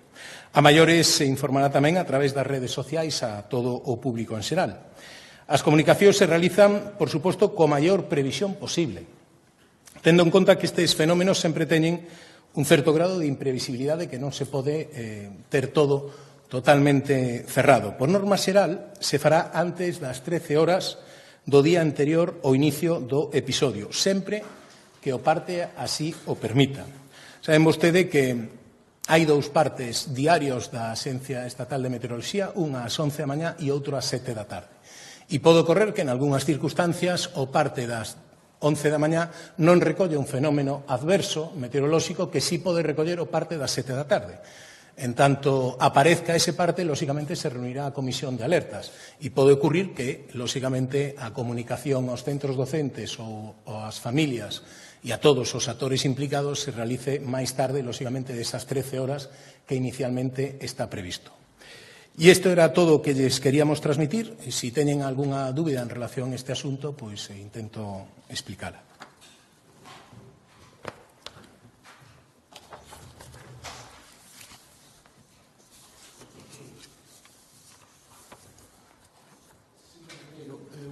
A maiores se informará tamén a través das redes sociais a todo o público en xeral. As comunicacións se realizan, por suposto, co maior previsión posible, tendo en conta que estes fenómenos sempre teñen un certo grado de imprevisibilidade, que non se pode ter todo totalmente cerrado. Por norma xeral, se fará antes das 13 horas do día anterior ao inicio do episodio, sempre que o parte así o permita. Saben vostede que hai dous partes diarios da Axencia Estatal de Meteoroloxía, unha ás 11 da mañá e outro ás 7 da tarde. E pode ocorrer que, en algunhas circunstancias, o parte das 11 da mañá non recolle un fenómeno adverso meteorolóxico que sí pode recoller o parte das 7 da tarde. En tanto aparezca ese parte, lóxicamente se reunirá a comisión de alertas e pode ocurrir que, lóxicamente, a comunicación aos centros docentes ou ás familias e a todos os actores implicados se realice máis tarde, lóxicamente, desas 13 horas que inicialmente está previsto. E isto era todo o que lles queríamos transmitir. E se teñen algunha dúbida en relación a este asunto, pois intento explicala.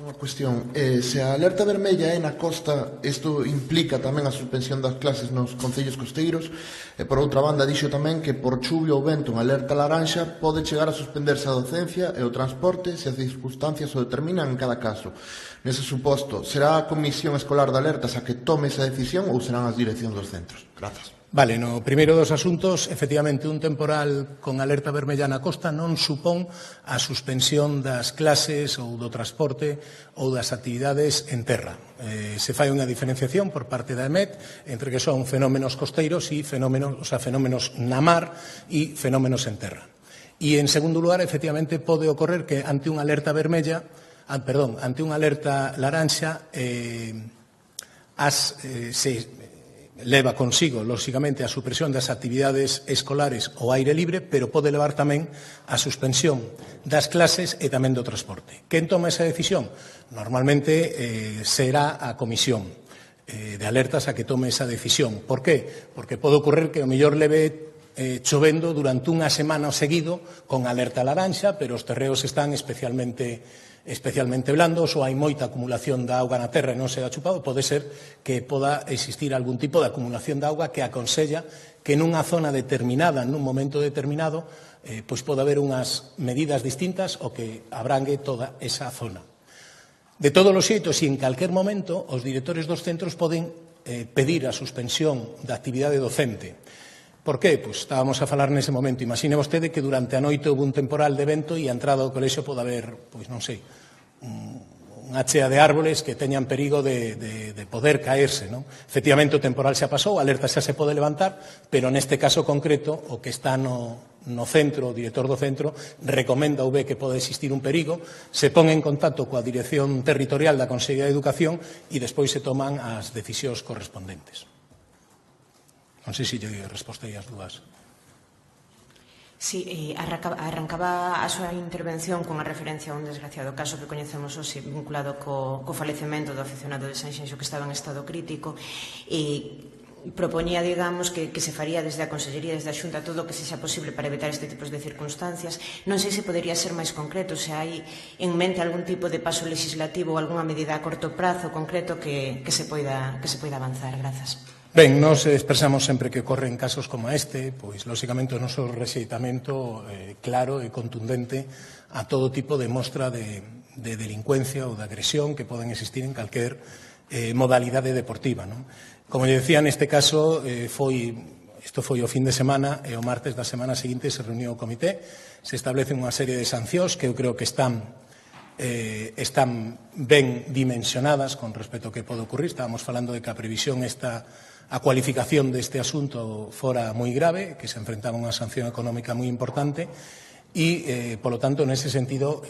Unha cuestión, se a alerta vermella é na costa, isto implica tamén a suspensión das clases nos concellos costeiros, e por outra banda dixo tamén que por chuvia ou vento unha alerta laranxa pode chegar a suspenderse a docencia e o transporte se as circunstancias o determinan en cada caso. Nese suposto, será a Comisión Escolar de Alertas a que tome esa decisión ou serán as direccións dos centros? Grazas. Vale, no primeiro dos asuntos, efectivamente, un temporal con alerta vermella na costa non supón a suspensión das clases ou do transporte ou das actividades en terra. Se fai unha diferenciación por parte da EMET entre que son fenómenos costeiros e fenómenos na mar e fenómenos en terra. E, en segundo lugar, efectivamente, pode ocorrer que ante unha alerta vermella, ante unha alerta laranxa, se leva consigo, lóxicamente, a supresión das actividades escolares ao aire libre, pero pode levar tamén a suspensión das clases e tamén do transporte. Quen toma esa decisión? Normalmente será a Comisión de Alertas a que tome esa decisión. Por qué? Porque pode ocorrer que o mellor leve chovendo durante unha semana seguido con alerta laranxa, pero os terreos están especialmente blandos ou hai moita acumulación de auga na terra e non se ha chupado, pode ser que poda existir algún tipo de acumulación de auga que aconsella que nunha zona determinada, nun momento determinado, pois pode haber unhas medidas distintas o que abrangue toda esa zona. De todos os xeitos, e en calquer momento, os directores dos centros poden pedir a suspensión da actividade docente. Por qué? Pois estábamos a falar nese momento. Imagine vostede que durante a noite houve un temporal de vento e a entrada do colexio pode haber, pois non sei, unha chea de árboles que teñan perigo de poder caerse, non? Efectivamente, o temporal xa pasou, a alerta xa se pode levantar, pero neste caso concreto, o que está no centro, o director do centro, recomenda ou ve que pode existir un perigo, se pon en contacto coa Dirección Territorial da Consellería de Educación e despois se toman as decisións correspondentes. Non sei se lle respostei as dúas. Sí, arrancaba a súa intervención cunha referencia a un desgraciado caso que coñecemos hoxe vinculado co falecemento do aficionado de Sanxenxo que estaba en estado crítico e propoñía, digamos, que se faría desde a Consellería, desde a Xunta, todo o que sexa posible para evitar este tipo de circunstancias. Non sei se podería ser máis concreto, se hai en mente algún tipo de paso legislativo ou algunha medida a corto prazo concreto que se poida avanzar. Grazas. Ben, nos expresamos sempre que ocorren casos como este, pois, lóxicamente, o noso rexeitamento claro e contundente a todo tipo de mostra de delincuencia ou de agresión que poden existir en calquer modalidade deportiva, non? Como lle decía, neste caso, isto foi o fin de semana e o martes da semana seguinte se reuniu o comité, se establecen unha serie de sancións que eu creo que están ben dimensionadas con respecto ao que pode ocurrir. Estábamos falando de que a previsión a cualificación deste asunto fora moi grave, que se enfrentaba a unha sanción económica moi importante e, polo tanto, nese sentido,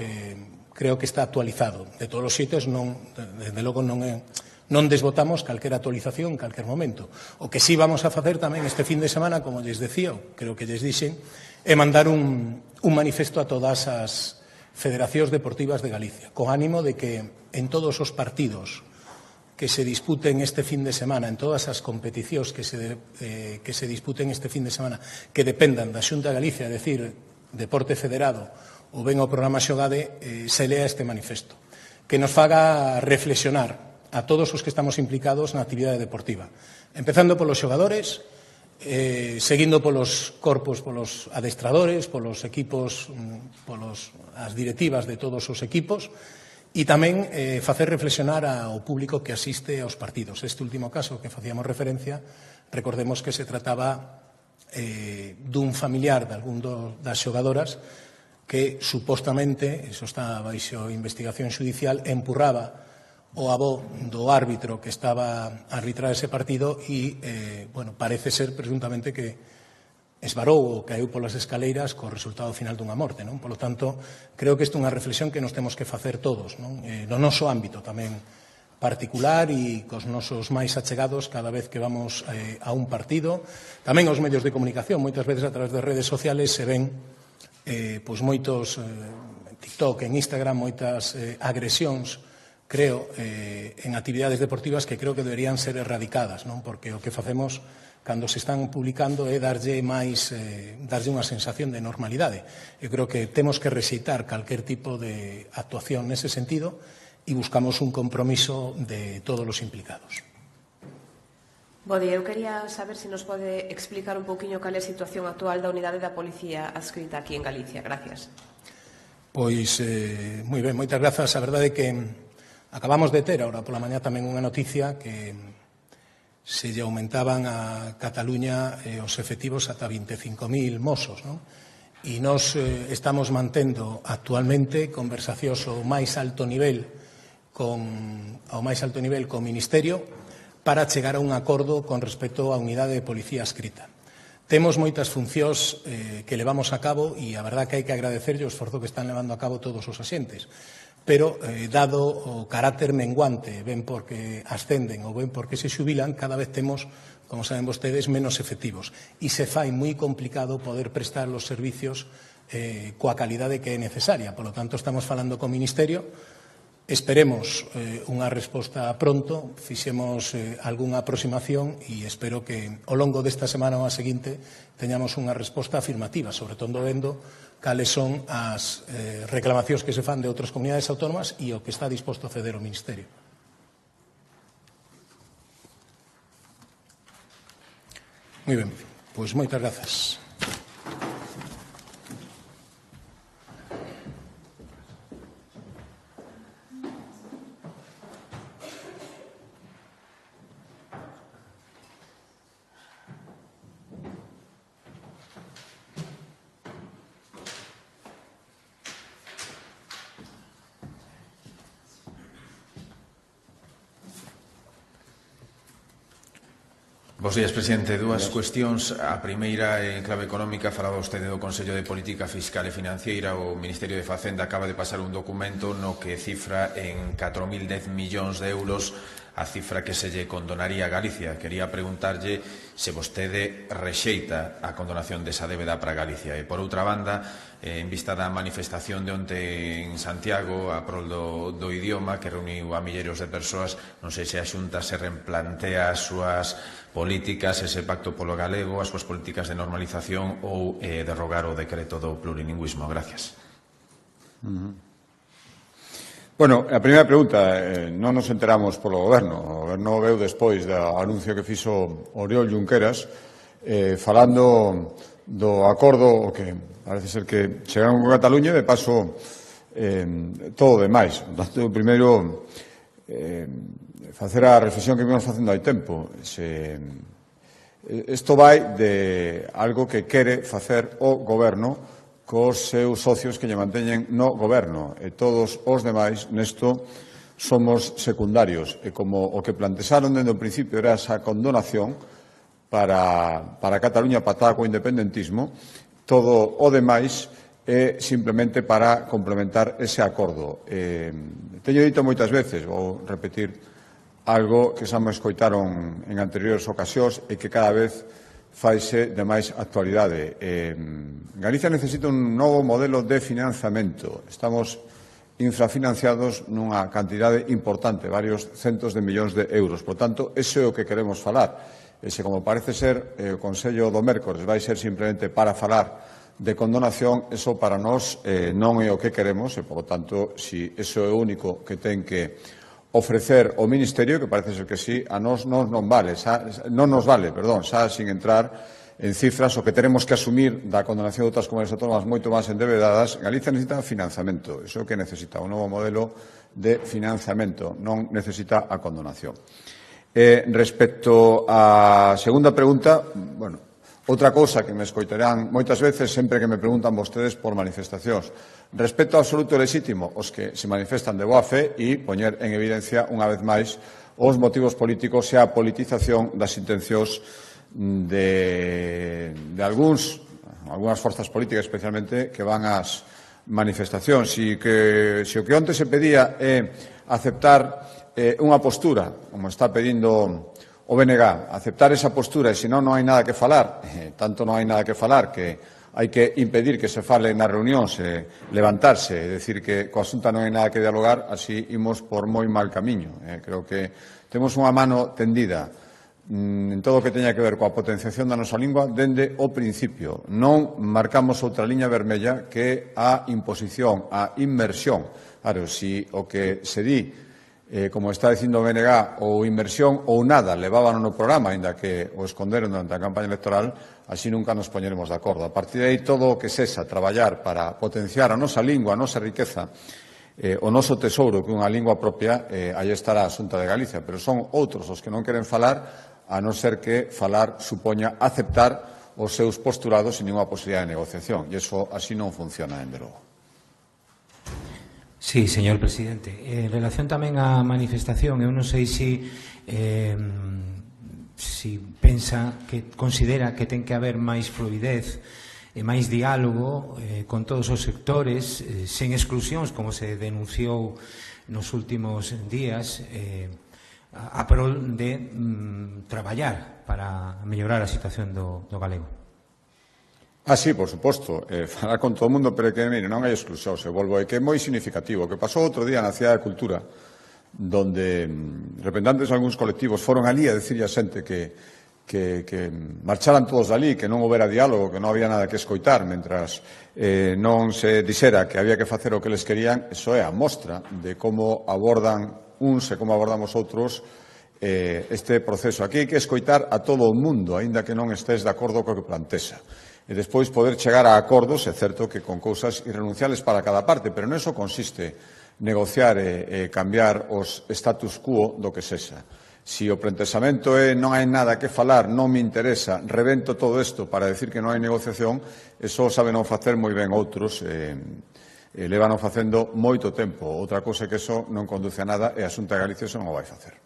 creo que está actualizado. De todos os xeitos, desde logo, non desbotamos calquera actualización en calquer momento. O que sí vamos a facer tamén este fin de semana, como lles decía, creo que lles dixen, é mandar un manifesto a todas as federacións deportivas de Galicia, con ánimo de que en todos os partidos que se disputen este fin de semana, en todas as competicións que se disputen este fin de semana, que dependan da Xunta de Galicia, é dicir, deporte federado ou ben o programa Xogade, se lea este manifesto, que nos faga reflexionar a todos os que estamos implicados na actividade deportiva, empezando polos xogadores, seguindo polos corpos, polos adestradores, polos equipos, as directivas de todos os equipos, e tamén facer reflexionar ao público que asiste aos partidos. Este último caso que facíamos referencia, recordemos que se trataba dun familiar de algún das xogadoras que supostamente, iso está baixo investigación xudicial, empurraba o avó do árbitro que estaba a arbitrar ese partido e, parece ser presuntamente que esvarou ou caeu polas escaleiras co resultado final dunha morte, non? Polo tanto, creo que isto é unha reflexión que nos temos que facer todos, non? No noso ámbito tamén particular e cos nosos máis achegados cada vez que vamos a un partido. Tamén aos medios de comunicación, moitas veces a través de redes sociales se ven moitos en TikTok, en Instagram, moitas agresións, creo, en actividades deportivas que creo que deberían ser erradicadas, non? Porque o que facemos cando se están publicando é darlle unha sensación de normalidade. Eu creo que temos que rexeitar calquer tipo de actuación nese sentido e buscamos un compromiso de todos os implicados. Bo día, eu quería saber se nos pode explicar un pouquiño cal é a situación actual da unidade da Policía adscrita aquí en Galicia. Gracias. Pois, moi ben, moitas grazas. A verdade é que acabamos de ter, agora pola mañá, tamén unha noticia que se lle aumentaban a Cataluña os efectivos ata 25.000 mozos, non? E nós estamos mantendo actualmente conversacións ao máis alto nivel co Ministerio para chegar a un acordo con respecto á unidade de policía adscrita. Temos moitas funcións que levamos a cabo e a verdad que hai que agradecerlle o esforzo que están levando a cabo todos os axentes. Pero, dado o carácter menguante, ben porque ascenden ou ben porque se xubilan, cada vez temos, como saben vostedes, menos efectivos. E se fai moi complicado poder prestar os servicios coa calidade que é necesaria. Por lo tanto, estamos falando co Ministerio. Esperemos unha resposta pronto, fixemos algunha aproximación e espero que ao longo desta semana ou a seguinte teñamos unha resposta afirmativa, sobre todo vendo cales son as reclamacións que se fan de outras comunidades autónomas e o que está disposto a ceder o Ministerio. Moi ben, pois moitas grazas. Bos días, presidente. Dúas cuestións. A primeira, en clave económica, falaba vostede do Consello de Política Fiscal e Financiera. O Ministerio de Facenda acaba de pasar un documento no que cifra en 4.010 millóns de euros a cifra que se lle condonaría a Galicia. Quería preguntarlle se vostede rexeita a condonación desa débeda para Galicia. E, por outra banda, en vista da manifestación de onte en Santiago a prol do idioma que reuniu a milleiros de persoas, non sei se a Xunta se replantea as súas políticas, ese pacto polo galego, as súas políticas de normalización ou derrogar o decreto do plurilingüismo. Gracias. Bueno, a primeira pregunta, non nos enteramos polo Goberno. O Goberno veu despois do anuncio que fixo Oriol Junqueras falando do acordo o que parece ser que chegaron con Cataluña e de paso todo o demais. Tanto, primeiro, facer a reflexión que vimos facendo hai tempo. Isto vai de algo que quere facer o Goberno cos seus socios que lle manteñen no Goberno. E todos os demais nesto somos secundarios. E como o que plantexaron dende o principio era esa condonación para Cataluña patada co independentismo, todo o demais é simplemente para complementar ese acordo. Teño dito moitas veces, vou repetir algo que xa me escoitaron en anteriores ocasións e que cada vez faise de máis actualidade. Galicia necesita un novo modelo de financiamento. Estamos infrafinanciados nunha cantidade importante, varios centos de millóns de euros. Por tanto, ese é o que queremos falar. Ese, como parece ser, o Consello do Mércores vai ser simplemente para falar de condonación, eso para nós non é o que queremos e, por tanto, si eso é o único que ten que ofrecer o Ministerio, que parece ser que sí, a nós non vale, xa sin entrar en cifras o que tenemos que asumir da condonación de outras comunidades autónomas moito máis endebedadas. Galicia necesita financiamento, iso que necesita un novo modelo de financiamento, non necesita a condonación. Respecto á segunda pregunta, bueno, outra cousa que me escoitarán moitas veces sempre que me preguntan vostedes por manifestacións. Respeto absoluto e lexítimo os que se manifestan de boa fe e poñer en evidencia unha vez máis os motivos políticos e a politización das intencións de algunhas forzas políticas especialmente que van ás manifestacións. Se o que onte se pedía é aceptar unha postura, como está pedindo o BNG, aceptar esa postura e senón non hai nada que falar, tanto non hai nada que falar que hai que impedir que se fale nas reunións e levantarse, é dicir que coa Xunta non hai nada que dialogar, así imos por moi mal camiño. Creo que temos unha mano tendida en todo o que teña que ver coa potenciación da nosa lingua dende o principio. Non marcamos outra liña vermella que a imposición, a inmersión. Claro, si o que se di como está dicindo o BNG, ou inmersión ou nada, levábano no programa, ainda que o esconderon durante a campaña electoral, así nunca nos poñeremos de acordo. A partir de aí, todo o que sexa traballar para potenciar a nosa lingua, a nosa riqueza, o noso tesouro, que é unha lingua propia, aí estará a Xunta de Galicia, pero son outros os que non queren falar a non ser que falar supoña aceptar os seus postulados sin ninguna posibilidad de negociación. E iso así non funciona, dende logo. Sí, señor presidente. En relación tamén á manifestación, eu non sei se pensa que considera que ten que haber máis fluidez e máis diálogo con todos os sectores, sen exclusións, como se denunciou nos últimos días, a prol de traballar para mellorar a situación do galego. Sí, por suposto, falar con todo o mundo, pero que, mire, non hai exclusión, se volvo, é que é moi significativo, que pasou outro día na Cidade de Cultura, donde representantes de algúns colectivos foron ali a dicirlle a xente que marcharan todos dali, que non houbera diálogo, que non había nada que escoitar, mentras non se dixera que había que facer o que les querían. Iso é a mostra de como abordan uns e como abordamos outros este proceso. Aquí hai que escoitar a todo o mundo, aínda que non estés de acordo co que plantexa. E despois poder chegar a acordos, é certo que con cousas irrenunciables para cada parte, pero non iso consiste negociar e cambiar os status quo do que sexa. Si o planteamento é non hai nada que falar, non me interesa, rebento todo isto para decir que non hai negociación, iso saben non facer moi ben outros, levan facendo moito tempo. Outra cousa que iso non conduce a nada e a Xunta de Galicia iso non o vai facer.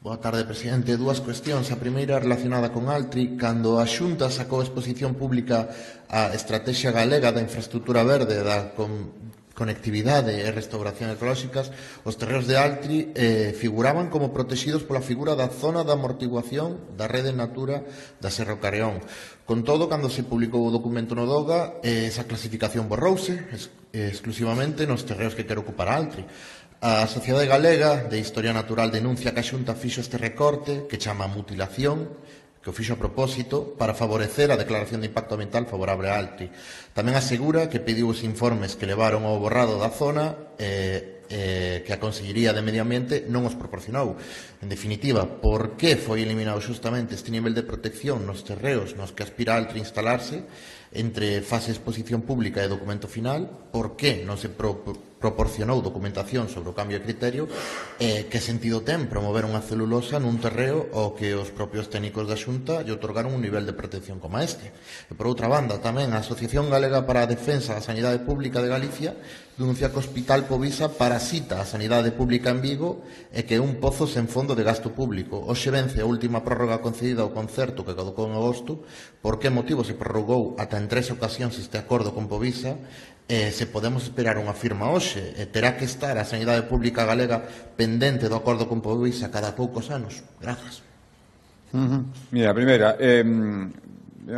Boa tarde, presidente. Dúas cuestións. A primeira relacionada con Altri. Cando a Xunta sacou a exposición pública a Estrategia Galega da Infraestructura Verde, da conectividade e restauración ecolóxicas, os terreos de Altri figuraban como protegidos pola figura da zona de amortiguación da rede Natura da Serra Carreón. Con todo, cando se publicou o documento no DOGA, esa clasificación borrouse exclusivamente nos terreos que quere ocupar Altri. A Sociedade Galega de Historia Natural denuncia que a Xunta fixo este recorte que chama mutilación, que o fixo a propósito para favorecer a declaración de impacto ambiental favorable a Altri. Tamén asegura que pediu os informes que levaron ao borrado da zona que a Consellería de Medio Ambiente non os proporcionou. En definitiva, por que foi eliminado justamente este nivel de protección nos terreos nos que aspira Altri a instalarse entre fase de exposición pública e documento final? Por que non se proporcionou documentación sobre o cambio de criterio? Que sentido ten promover unha celulosa nun terreo ao que os propios técnicos da Xunta lle otorgaron un nivel de protección como este? E por outra banda, tamén a Asociación Galega para a Defensa da Sanidade Pública de Galicia denuncia que o Hospital Povisa parasita a sanidade pública en Vigo e que é un pozo sen fondo de gasto público. Hoxe vence a última prórroga concedida ao concerto que caducou en agosto. Por que motivo se prorrogou ata en 3 ocasións este acordo con Povisa? Se podemos esperar unha firma hoxe, terá que estar a sanidade pública galega pendente do acordo con Povisa cada poucos anos. Grazas. Mira, a primeira,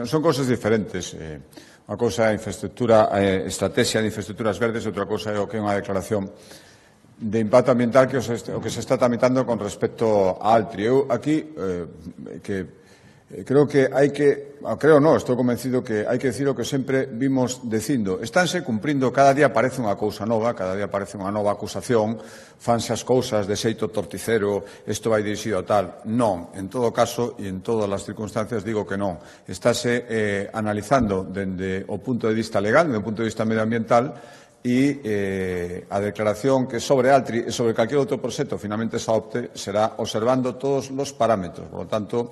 son cosas diferentes. Unha cousa é infraestructura, estrategia de infraestructuras verdes, e outra cousa é o que é unha declaración de impacto ambiental que o que se está tramitando con respecto a Altri. Eu aquí creo que hai que, estou convencido que hai que decir o que sempre vimos dicindo. Estánse cumprindo, cada día aparece unha cousa nova, cada día aparece unha nova acusación, fanse as cousas de xeito torticero, isto vai dirixido a tal. Non, en todo caso e en todas as circunstancias digo que non. Estáse analizando dende o punto de vista legal, dende o punto de vista medioambiental, e a declaración que sobre Altri e sobre calquer outro proxecto finalmente se adopte será observando todos os parámetros. Por lo tanto,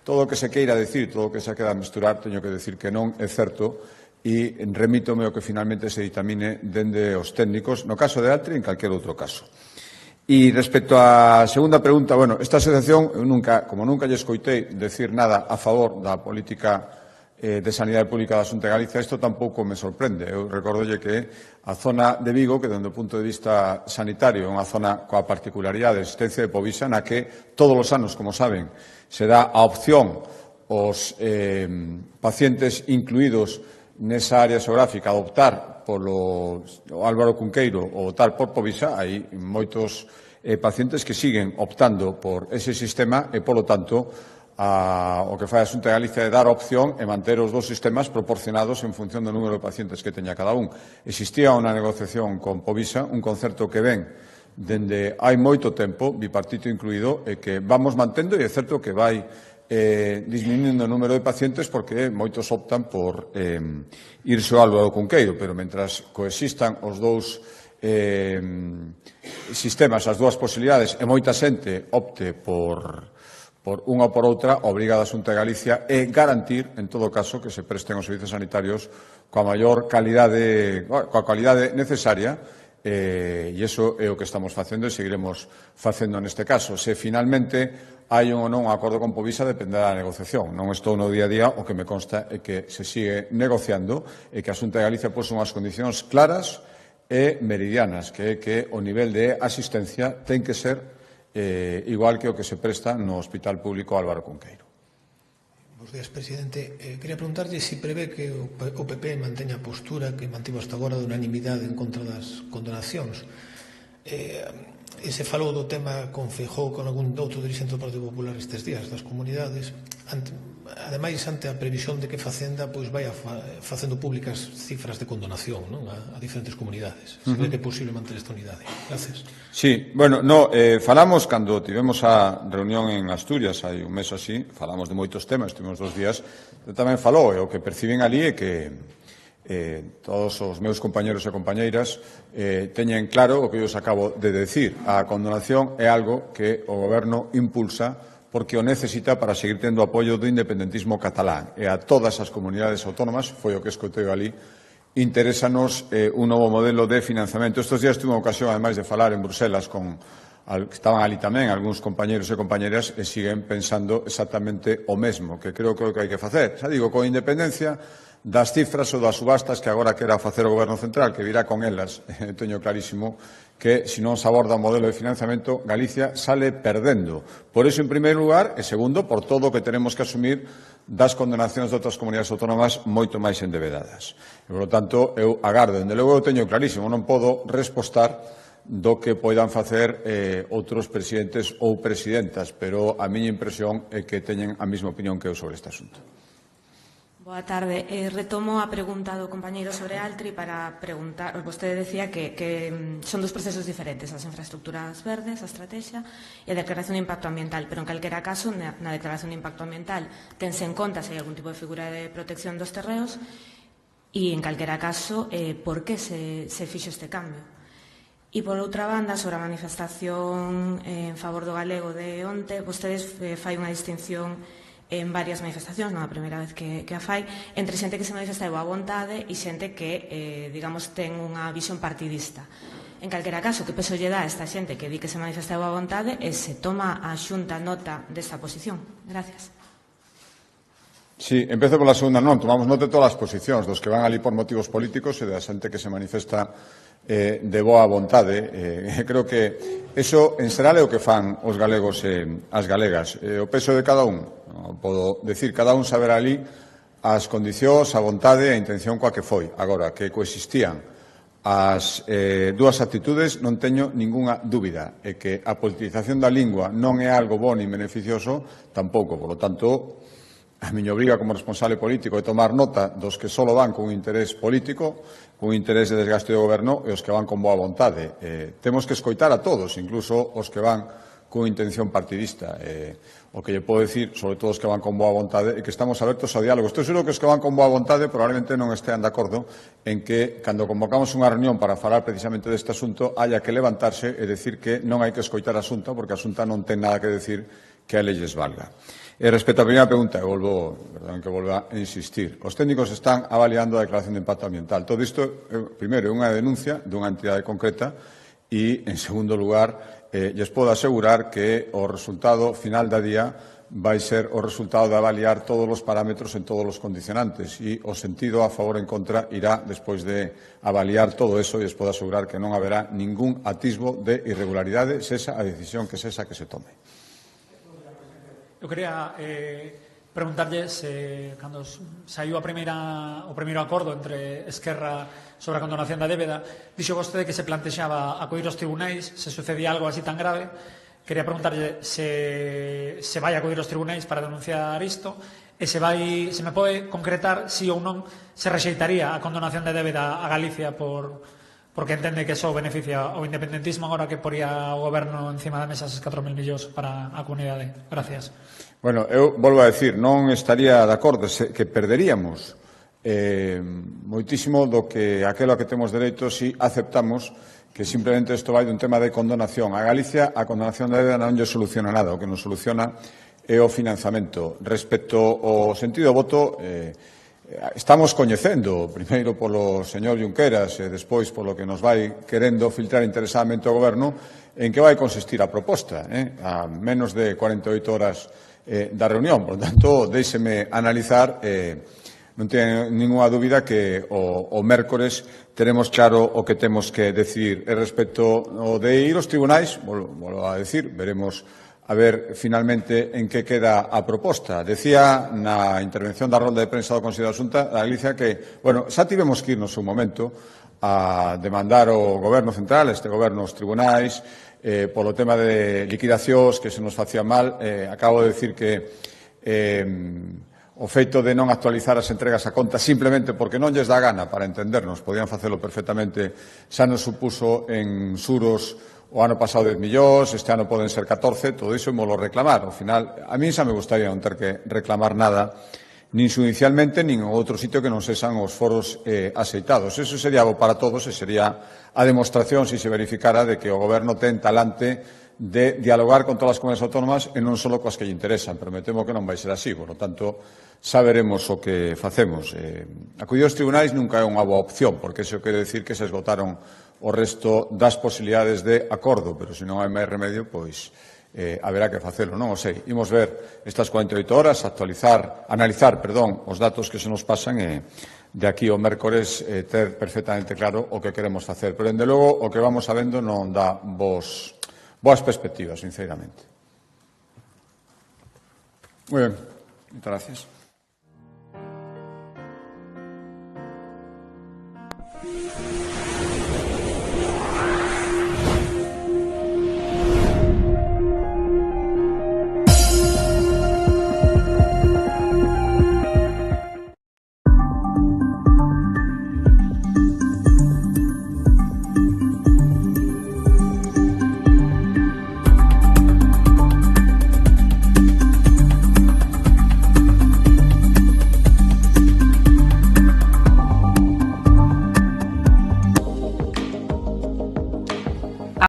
todo o que se queira decir, todo o que se queda mesturar, teño que decir que non é certo e remítome o que finalmente se ditamine dende os técnicos, no caso de Altri e en calquer outro caso. E respecto á segunda pregunta, bueno, esta asociación, eu como nunca lle escoitei decir nada a favor da política de Sanidade Pública da Xunta de Galicia, isto tampouco me sorprende. Eu recordolle que a zona de Vigo, que dende o punto de vista sanitario é unha zona coa particularidade de existencia de Povisa, na que todos os anos, como saben, se dá a opción aos pacientes incluídos nesa área xeográfica a optar polo Álvaro Cunqueiro ou optar por Povisa. Hai moitos pacientes que siguen optando por ese sistema e, polo tanto, o que fai a Xunta de Galicia é dar a opción e manter os dous sistemas proporcionados en función do número de pacientes que teña cada un. Existía unha negociación con Povisa, un concerto que ven dende hai moito tempo, bipartito incluído, e que vamos mantendo, e é certo que vai disminuindo o número de pacientes porque moitos optan por irse ao Álvaro Cunqueiro, pero mentras coexistan os dous sistemas, as dúas posibilidades, e moita xente opte por por unha ou por outra, obriga a Xunta de Galicia é garantir, en todo caso, que se presten os servizos sanitarios coa maior calidade, coa calidade necesaria, e iso é o que estamos facendo e seguiremos facendo neste caso. Se finalmente hai ou non un acordo con Povisa dependerá da negociación. Non estou no día a día, o que me consta é que se sigue negociando e que a Xunta de Galicia pos unhas condicións claras e meridianas, que é que o nivel de asistencia ten que ser igual que o que se presta no Hospital Público Álvaro Cunqueiro. Bos días, presidente. Quería preguntarlle se prevé que o PP manteña a postura que mantivo hasta agora de unanimidade en contra das condonacións. E se falou do tema con Feijóo, con algún outro dirixente do Partido Popular estes días, das comunidades, ademais ante a previsión de que Facenda vai facendo públicas cifras de condonación a diferentes comunidades. Se ve que é posible manter esta unidade. Gracias. Sí, bueno, falamos cando tivemos a reunión en Asturias hai un mes así, falamos de moitos temas, tivemos 2 días, tamén falou, e o que perciben ali é que todos os meus compañeros e compañeiras teñen claro o que eu acabo de decir. A condonación é algo que o Goberno impulsa porque o necesita para seguir tendo apoio do independentismo catalán. E a todas as comunidades autónomas, foi o que escoitei ali, interésanos un novo modelo de financiamento. Estes días tuve a ocasión, ademais de falar en Bruselas con que estaban ali tamén algúns compañeros e compañeras e siguen pensando exactamente o mesmo, que creo que é o que hai que facer. Xa digo, con independencia das cifras ou das subastas que agora quera facer o Goberno Central, que virá con elas, teño clarísimo que se non se aborda o modelo de financiamento, Galicia sale perdendo. Por iso, en primeiro lugar, e segundo, por todo o que tenemos que asumir das condenacións de outras comunidades autónomas moito máis endebedadas. E, por lo tanto, eu agardo, dende logo eu teño clarísimo, non podo respostar do que poidan facer outros presidentes ou presidentas, pero a miña impresión é que teñen a mesma opinión que eu sobre este asunto. Boa tarde. Retomo a pregunta do compañeiro sobre Altri para preguntar. Vostede decía que son dos procesos diferentes, as infraestructuras verdes, a estrategia e a declaración de impacto ambiental, pero en calquera caso, na declaración de impacto ambiental tense en conta se hai algún tipo de figura de protección dos terreos e, en calquera caso, por que se fixo este cambio. E, por outra banda, sobre a manifestación en favor do galego de onte, vostedes fai unha distinción en varias manifestacións, non a primeira vez que a fai, entre xente que se manifesta de boa vontade e xente que, digamos, ten unha visión partidista. En calquera caso, que peso lle dá a esta xente que di que se manifesta de boa vontade e se toma a Xunta nota desta posición? Gracias. Sí, empezo pola segunda, non, tomamos nota de todas as posicións, dos que van ali por motivos políticos e da xente que se manifesta de boa vontade. Creo que eso, en xeral, é o que fan os galegos e as galegas. O peso de cada un, podo decir, cada un saber ali as condicións, a vontade e a intención coa que foi. Agora, que coexistían as dúas actitudes, non teño ningunha dúbida. E que a politización da lingua non é algo bo nin beneficioso, tampouco. Por lo tanto, a miña obriga como responsable político é tomar nota dos que só van con interés político, con interés de desgaste do goberno e os que van con boa vontade. Temos que escoitar a todos, incluso os que van con intención partidista. O que lle podo decir, sobre todo os que van con boa vontade, é que estamos abertos ao diálogo. Estou seguro que os que van con boa vontade probablemente non estean de acordo en que, cando convocamos unha reunión para falar precisamente deste asunto, haya que levantarse e decir que non hai que escoitar a Xunta, porque a Xunta non ten nada que decir que a lei lles valga. Respecto á primeira pregunta, volvo a insistir. Os técnicos están avaliando a declaración de impacto ambiental. Todo isto, primeiro, é unha denuncia dunha entidade concreta e, en segundo lugar, lles podo asegurar que o resultado final da día vai ser o resultado de avaliar todos os parámetros en todos os condicionantes e o sentido a favor e en contra irá despois de avaliar todo eso e lles podo asegurar que non haberá ningún atisbo de irregularidade se esa a decisión que se tome. Eu quería preguntarlle se, cando saiu o primeiro acordo entre Esquerra sobre a condonación da débeda, dixo vostede que se plantexaba acudir aos tribunais se sucedía algo así tan grave. Quería preguntarlle se vai acudir aos tribunais para denunciar isto e se me pode concretar si ou non se rexeitaría a condonación de débeda a Galicia porque entende que só beneficia o independentismo agora que poría o goberno encima da mesa eses 4.000 millóns para a comunidade. Gracias. Bueno, eu volvo a decir, non estaría de acordo que perderíamos moitísimo do que aquilo a que temos dereito si aceptamos que simplemente isto vai dun tema de condonación. A Galicia a condonación da débeda non lle soluciona nada, o que nos soluciona e o financiamento. Respecto ao sentido do voto, estamos coñecendo, primeiro polo señor Junqueras e despois polo que nos vai querendo filtrar interesadamente o Goberno, en que vai consistir a proposta, a menos de 48 horas da reunión. Por tanto, déixeme analizar, non teño ninguna dúbida que o mércores teremos claro o que temos que decidir. E respecto ao de ir aos tribunais, volvo a decir, veremos a ver finalmente en que queda a proposta. Decía na intervención da rolda de prensa do Consello da Xunta da Galicia que, xa tivemos que ir no seu momento a demandar ao Goberno Central, este Goberno aos tribunais, polo tema de liquidacións que se nos facía mal. Acabo de decir que o feito de non actualizar as entregas a conta simplemente porque non lles dá gana, para entendernos, podían facelo perfectamente, xa nos supuso en xuros o ano pasado 10 millóns, este ano poden ser 14, todo iso molo reclamar. Ao final, a mí xa me gustaría non ter que reclamar nada, nin judicialmente, nin en outro sitio que non sexan os foros aceitados. Eso sería bo para todos e sería a demostración, se se verificara, de que o Goberno ten talante de dialogar con todas as comunidades autónomas e non só coas que lle interesan, pero me temo que non vai ser así. Por lo tanto, saberemos o que facemos. Acudir aos tribunais nunca é unha boa opción, porque iso quere decir que se esgotaron o resto das posibilidades de acordo, pero se non hai máis remedio, pois haberá que facelo, non o sei. Imos ver estas 48 horas, analizar os datos que se nos pasan e de aquí ao mércores ter perfectamente claro o que queremos facer. Pero, dende logo, o que vamos sabendo non dá boas perspectivas, sinceramente. Moi ben, moitas gracias.